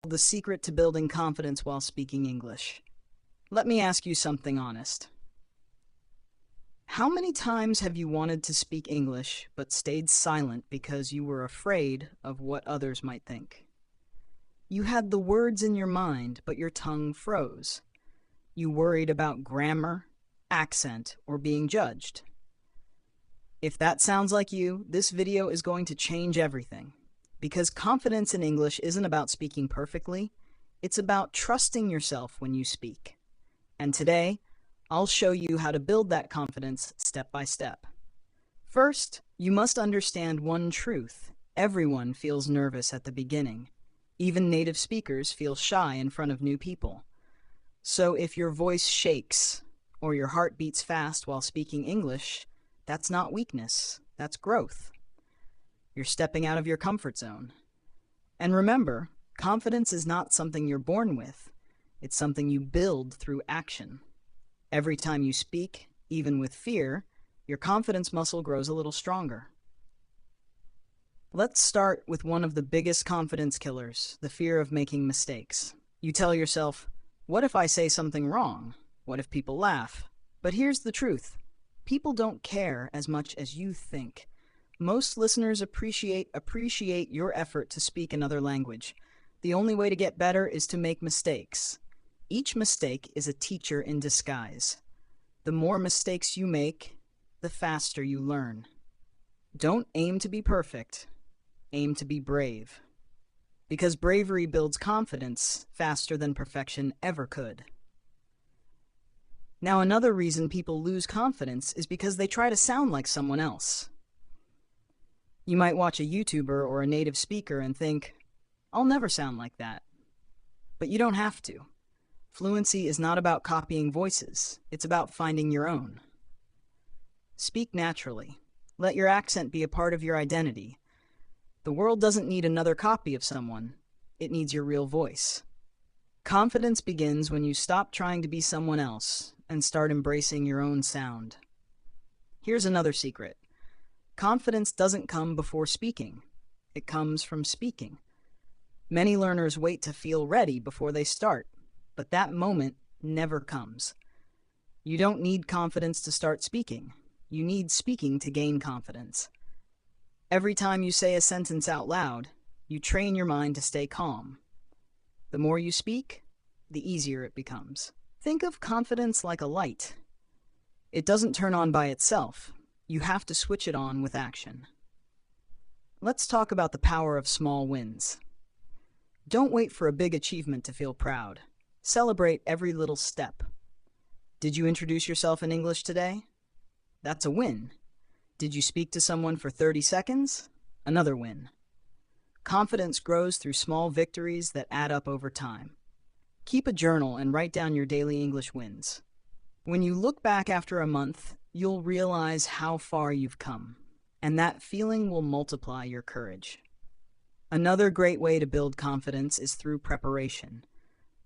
The secret to building confidence while speaking English. Let me ask you something honest. How many times have you wanted to speak English but stayed silent because you were afraid of what others might think? You had the words in your mind, but your tongue froze. You worried about grammar, accent, or being judged. If that sounds like you, this video is going to change everything. Because confidence in English isn't about speaking perfectly, it's about trusting yourself when you speak. And today, I'll show you how to build that confidence step by step. First, you must understand one truth. Everyone feels nervous at the beginning. Even native speakers feel shy in front of new people. So if your voice shakes or your heart beats fast while speaking English, that's not weakness, that's growth. You're stepping out of your comfort zone. And remember, confidence is not something you're born with. It's something you build through action. Every time you speak, even with fear, your confidence muscle grows a little stronger. Let's start with one of the biggest confidence killers, the fear of making mistakes. You tell yourself, what if I say something wrong? What if people laugh? But here's the truth. People don't care as much as you think. Most listeners appreciate your effort to speak another language. The only way to get better is to make mistakes. Each mistake is a teacher in disguise. The more mistakes you make, the faster you learn. Don't aim to be perfect. Aim to be brave. Because bravery builds confidence faster than perfection ever could. Now, another reason people lose confidence is because they try to sound like someone else. You might watch a YouTuber or a native speaker and think, I'll never sound like that. But you don't have to. Fluency is not about copying voices. It's about finding your own. Speak naturally. Let your accent be a part of your identity. The world doesn't need another copy of someone. It needs your real voice. Confidence begins when you stop trying to be someone else and start embracing your own sound. Here's another secret. Confidence doesn't come before speaking. It comes from speaking. Many learners wait to feel ready before they start, but that moment never comes. You don't need confidence to start speaking. You need speaking to gain confidence. Every time you say a sentence out loud, you train your mind to stay calm. The more you speak, the easier it becomes. Think of confidence like a light. It doesn't turn on by itself. You have to switch it on with action. Let's talk about the power of small wins. Don't wait for a big achievement to feel proud. Celebrate every little step. Did you introduce yourself in English today? That's a win. Did you speak to someone for 30 seconds? Another win. Confidence grows through small victories that add up over time. Keep a journal and write down your daily English wins. When you look back after a month, you'll realize how far you've come, and that feeling will multiply your courage. Another great way to build confidence is through preparation.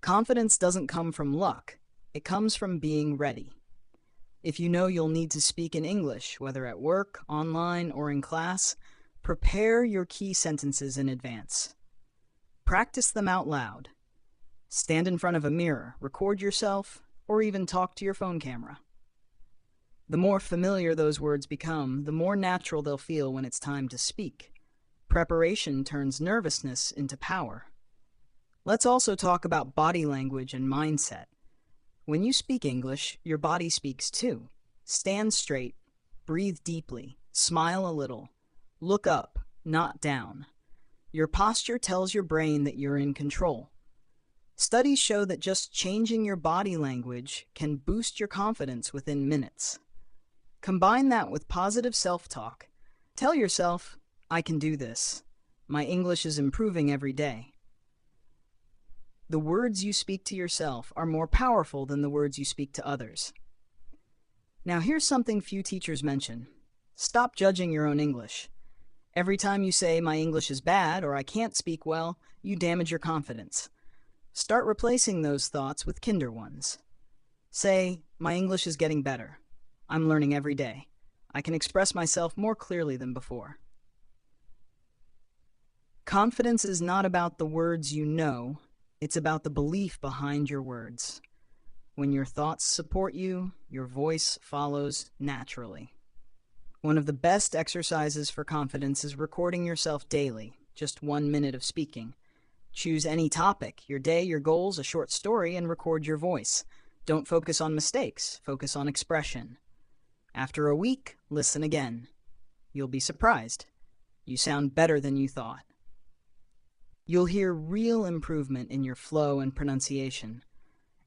Confidence doesn't come from luck, it comes from being ready. If you know you'll need to speak in English, whether at work, online, or in class, prepare your key sentences in advance. Practice them out loud. Stand in front of a mirror, record yourself, or even talk to your phone camera. The more familiar those words become, the more natural they'll feel when it's time to speak. Preparation turns nervousness into power. Let's also talk about body language and mindset. When you speak English, your body speaks too. Stand straight, breathe deeply, smile a little, look up, not down. Your posture tells your brain that you're in control. Studies show that just changing your body language can boost your confidence within minutes. Combine that with positive self-talk. Tell yourself, I can do this. My English is improving every day. The words you speak to yourself are more powerful than the words you speak to others. Now here's something few teachers mention. Stop judging your own English. Every time you say, my English is bad or I can't speak well, you damage your confidence. Start replacing those thoughts with kinder ones. Say, my English is getting better. I'm learning every day. I can express myself more clearly than before. Confidence is not about the words you know, it's about the belief behind your words. When your thoughts support you, your voice follows naturally. One of the best exercises for confidence is recording yourself daily, just 1 minute of speaking. Choose any topic, your day, your goals, a short story, and record your voice. Don't focus on mistakes, focus on expression. After a week, listen again. You'll be surprised. You sound better than you thought. You'll hear real improvement in your flow and pronunciation.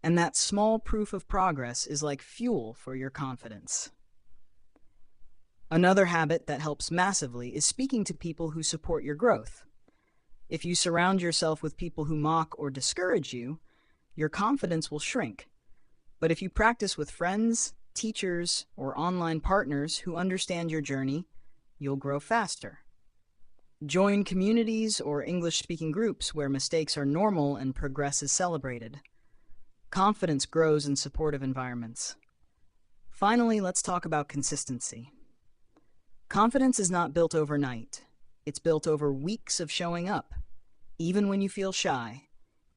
And that small proof of progress is like fuel for your confidence. Another habit that helps massively is speaking to people who support your growth. If you surround yourself with people who mock or discourage you, your confidence will shrink. But if you practice with friends, teachers, or online partners who understand your journey, you'll grow faster. Join communities or English-speaking groups where mistakes are normal and progress is celebrated. Confidence grows in supportive environments. Finally, let's talk about consistency. Confidence is not built overnight. It's built over weeks of showing up, even when you feel shy,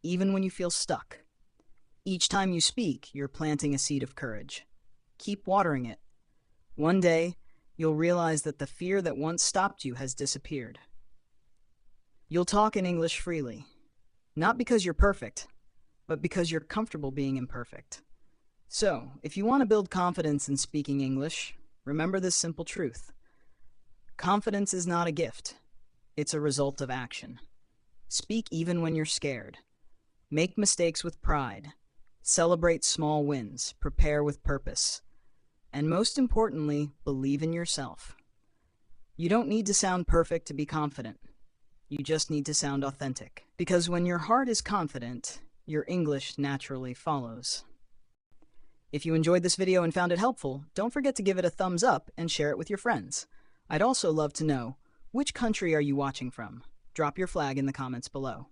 even when you feel stuck. Each time you speak, you're planting a seed of courage. Keep watering it. One day, you'll realize that the fear that once stopped you has disappeared. You'll talk in English freely, not because you're perfect, but because you're comfortable being imperfect. So, if you want to build confidence in speaking English, remember this simple truth. Confidence is not a gift. It's a result of action. Speak even when you're scared. Make mistakes with pride. Celebrate small wins. Prepare with purpose. And most importantly, believe in yourself. You don't need to sound perfect to be confident. You just need to sound authentic. Because when your heart is confident, your English naturally follows. If you enjoyed this video and found it helpful, don't forget to give it a thumbs up and share it with your friends. I'd also love to know, which country are you watching from? Drop your flag in the comments below.